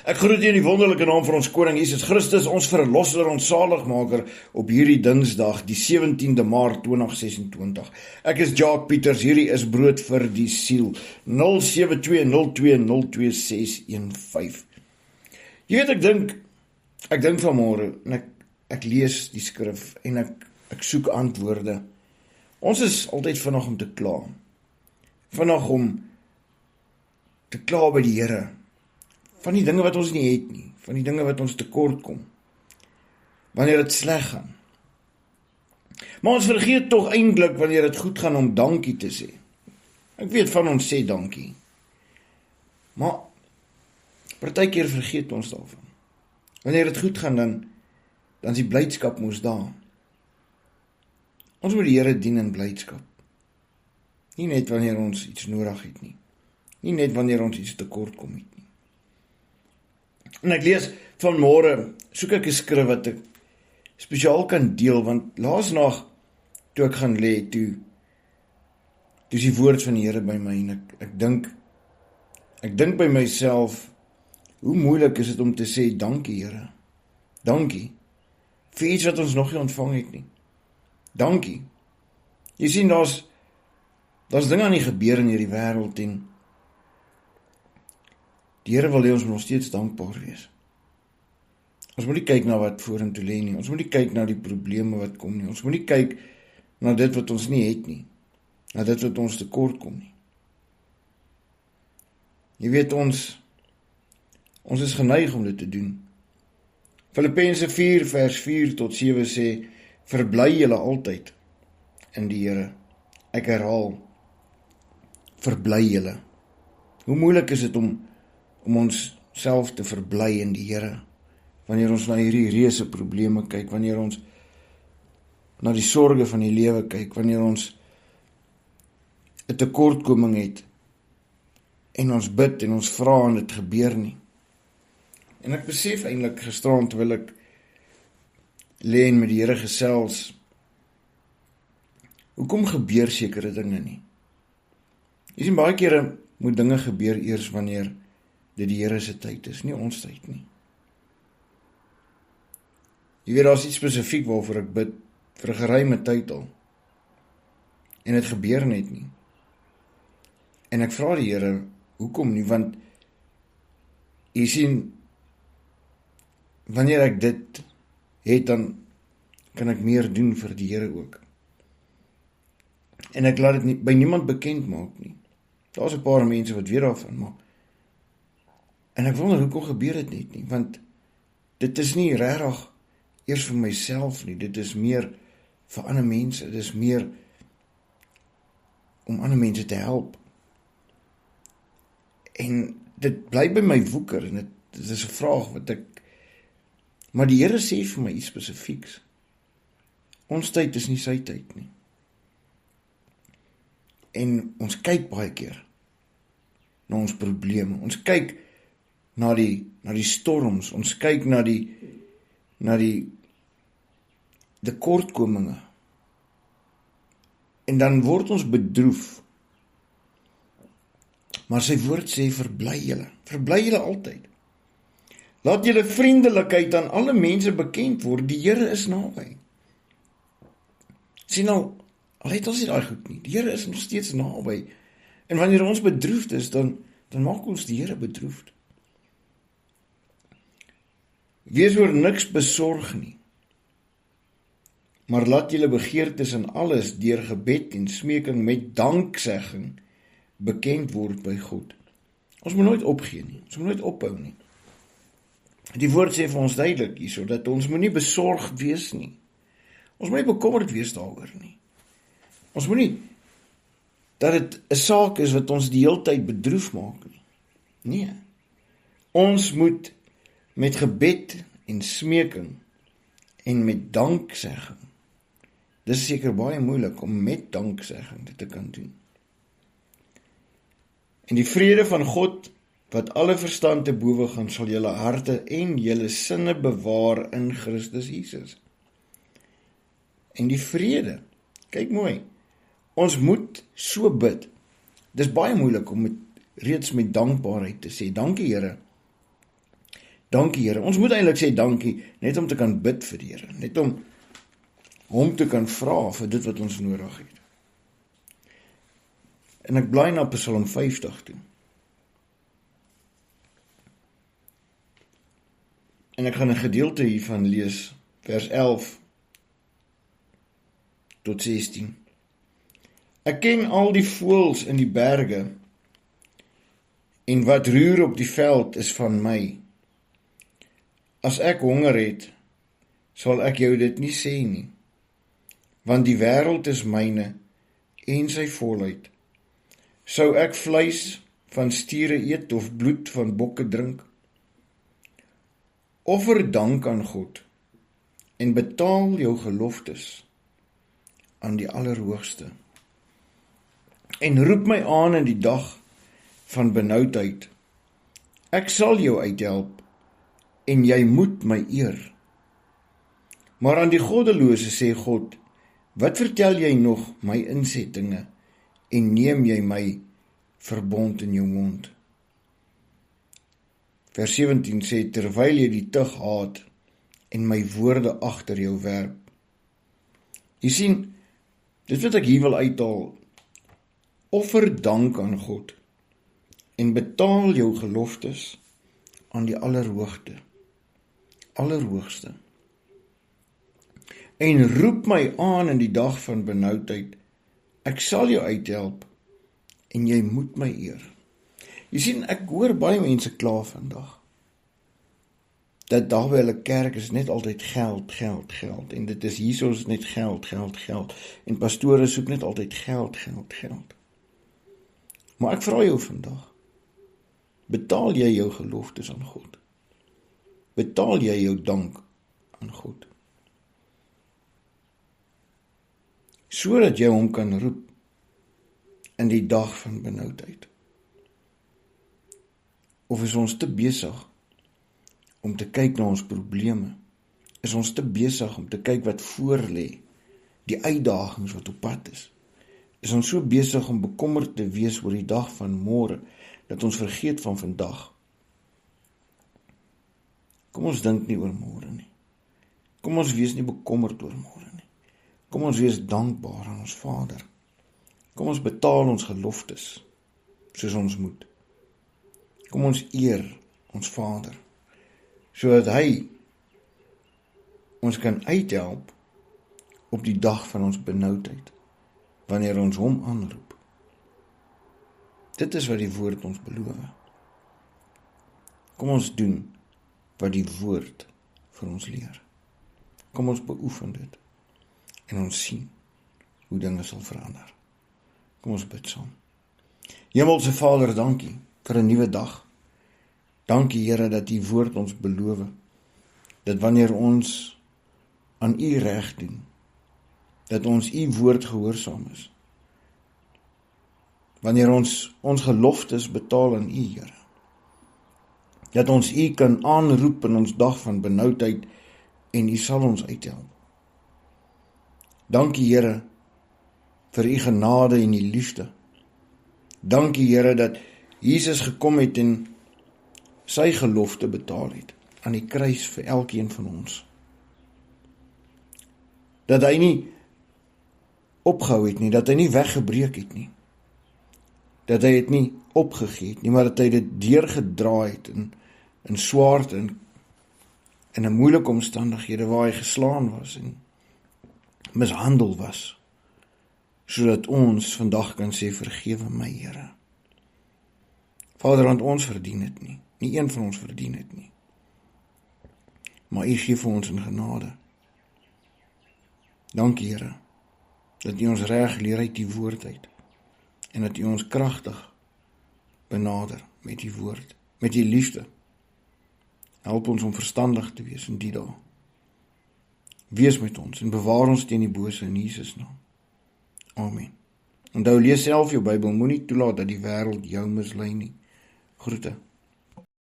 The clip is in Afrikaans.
Ek groet u in die wonderlike naam van ons koning Jesus Christus, ons verlosser, ons zaligmaker, op hierdie Dinsdag, die 17de Maart 2026. Ek is Jacques Pieters, hierdie is Brood vir die Siel, 0720202615. Jy weet, ek dink vanmôre, en ek lees die skrif, en ek soek antwoorde. Ons is altyd vinnig om te kla. Vinnig om te kla by die Here. Van die dinge wat ons nie het nie, van die dinge wat ons tekort kom, wanneer dit sleg gaan. Maar ons vergeet tog eintlik wanneer dit goed gaan om dankie te sê. Ek weet van ons sê dankie, maar partykeer vergeet ons daarvan. Wanneer dit goed gaan, dan is die blydskap mos daar. Ons moet die Here dien in blydskap. Nie net wanneer ons iets nodig het nie. Nie net wanneer ons iets tekort kom het nie. En ek lees vanmôre, soek ek 'n skrif wat ek spesiaal kan deel, want laasnag, toe ek gaan lê, toe is die woord van die Here by my, en ek dink by myself, hoe moeilik is dit om te sê, dankie Here, dankie, vir iets wat ons nog nie ontvang het nie, dankie. Jy sien, daar's dinge aan die gebeur in hierdie wêreld, en die Here wil hê ons moet nog steeds dankbaar wees. Ons moet nie kyk na wat vorentoe lê nie. Ons moet nie kyk na die probleme wat kom nie. Ons moet nie kyk na dit wat ons nie het nie. Na dit wat ons tekort kom nie. Jy weet, ons is geneig om dit te doen. Filippense 4 vers 4 tot 7 sê, verbly julle altyd in die Here. Ek herhaal, verbly julle. Hoe moeilik is dit om ons self te verbly in die Here, wanneer ons na hierdie reuse probleme kyk, wanneer ons na die sorge van die lewe kyk, wanneer ons 'n tekortkoming het, en ons bid en ons vra en dit gebeur nie. En ek besef eintlik gisterand, terwyl ek lê en met die Here gesels, hoekom gebeur sekere dinge nie? Jy sien, baie kere moet dinge gebeur eers wanneer dit die Here se tyd is, nie ons tyd nie. Jy weet, daar is iets spesifiek waarvoor ek bid, vir 'n geruime tyd al, en dit gebeur net nie. En ek vra die Here, hoekom nie, want jy sien, wanneer ek dit het, dan kan ek meer doen vir die Here ook. En ek laat dit nie, by niemand bekend maak nie. Daar's 'n paar mense wat weet daarvan, maar en ek wonder, hoekom gebeur dit net nie, want dit is nie regtig eers vir myself nie, dit is meer vir ander mense, dit is meer om ander mense te help. En dit bly by my woeker, en dit is 'n vraag wat maar die Here sê vir my iets spesifieks. Ons tyd is nie sy tyd nie. En ons kyk baie keer na ons probleme, ons kyk na die storms, ons kyk na die tekortkominge, en dan word ons bedroef. Maar sy woord sê, verbly julle altyd. Laat julle vriendelikheid aan alle mense bekend word, die Here is naby. Sien nou, al het ons nie daai goed nie, die Here is nog steeds naby, en wanneer ons bedroefd is, dan maak ons die Here bedroefd. Wees oor niks besorg nie, maar laat julle begeertes in alles deur gebed en smeking met danksegging bekend word by God. Ons moet nooit opgee nie, ons moet nooit ophou nie. Die woord sê vir ons duidelik hierso, dat ons moet nie besorgd wees nie. Ons moet nie bekommerd wees daaroor nie. Ons moet nie, dat dit 'n saak is wat ons die hele tyd bedroef maak nie. Nee. Ons moet met gebed en smeking en met danksegging. Dit is seker baie moeilik om met danksegging dit te kan doen. En die vrede van God, wat alle verstand te bowe gaan, sal julle harte en julle sinne bewaar in Christus Jesus. En die vrede, kyk mooi, ons moet so bid. Dis baie moeilik om reeds met dankbaarheid te sê, dankie Here, Dankie Here. Ons moet eintlik sê dankie, net om te kan bid vir die Here, net om hom te kan vra vir dit wat ons nodig het. En ek blaai na Psalm 50 toe. En ek gaan 'n gedeelte hiervan lees, vers 11 tot 16. Ek ken al die voëls in die berge, en wat roer op die veld is van my. As ek honger het, sal ek jou dit nie sê nie, want die wêreld is myne en sy volheid. Sou ek vleis van stiere eet of bloed van bokke drink? Offer dank aan God en betaal jou geloftes aan die Allerhoogste. En roep my aan in die dag van benoudheid. Ek sal jou uithelp en jy moet my eer. Maar aan die goddelose sê God, wat vertel jy nog my insettinge en neem jy my verbond in jou mond? Vers 17 sê, terwyl jy die tug haat en my woorde agter jou werp. Jy sien, dit wat ek hier wil uithaal, offer dank aan God en betaal jou geloftes aan die Allerhoogste. En roep my aan in die dag van benoudheid, ek sal jou uithelp en jy moet my eer. Jy sien, ek hoor baie mense kla vandag, dat daar by hulle kerk is net altyd geld, en dit is hierso is net geld, en pastore soek net altyd geld. Maar ek vra jou vandag, betaal jy jou geloftes aan God? Betaal jy jou dank aan God? Sodat jy hom kan roep in die dag van benoudheid. Of is ons te besig om te kyk na ons probleme? Is ons te besig om te kyk wat voor lê, die uitdagings wat op pad is? Is ons so besig om bekommerd te wees oor die dag van môre, dat ons vergeet van vandag? Kom ons dink nie oor môre nie. Kom ons wees nie bekommerd oor môre nie. Kom ons wees dankbaar aan ons Vader. Kom ons betaal ons geloftes, soos ons moet. Kom ons eer ons Vader, sodat hy ons kan uithelp op die dag van ons benoudheid, wanneer ons hom aanroep. Dit is wat die woord ons beloof. Kom ons doen wat die woord vir ons leer. Kom ons beoefen dit en ons sien hoe dinge sal verander. Kom ons bid saam. Hemelse Vader, dankie vir 'n nuwe dag. Dankie Here dat U woord ons beloof, dat wanneer ons aan U reg doen, dat ons U woord gehoorsaam is. Wanneer ons geloftes betaal aan U, Here, dat ons U kan aanroep in ons dag van benoudheid en U sal ons uithelp. Dankie Here vir U genade en U liefde. Dankie Here dat Jesus gekom het en sy gelofte betaal het aan die kruis vir elkeen van ons. Dat hy nie opgehou het nie, dat hy nie weggebreek het nie, dat hy het nie opgegee het nie, maar dat hy dit deurgedraai het in swaard en in 'n moeilike omstandighede waar hy geslaan was en mishandel was, sodat ons vandag kan sê, vergewe my Here. Vader, want ons verdien dit nie, nie een van ons verdien dit nie, maar U gee vir ons in genade. Dankie Here, dat U ons reg leer uit die woord uit, en dat U ons kragtig benader met die woord, met die liefde. Help ons om verstandig te wees in die dae. Wees met ons en bewaar ons teen die bose in Jesus naam. Amen. Onthou, lees self jou Bybel, moenie toelaat dat die wêreld jou mislei nie. Groete.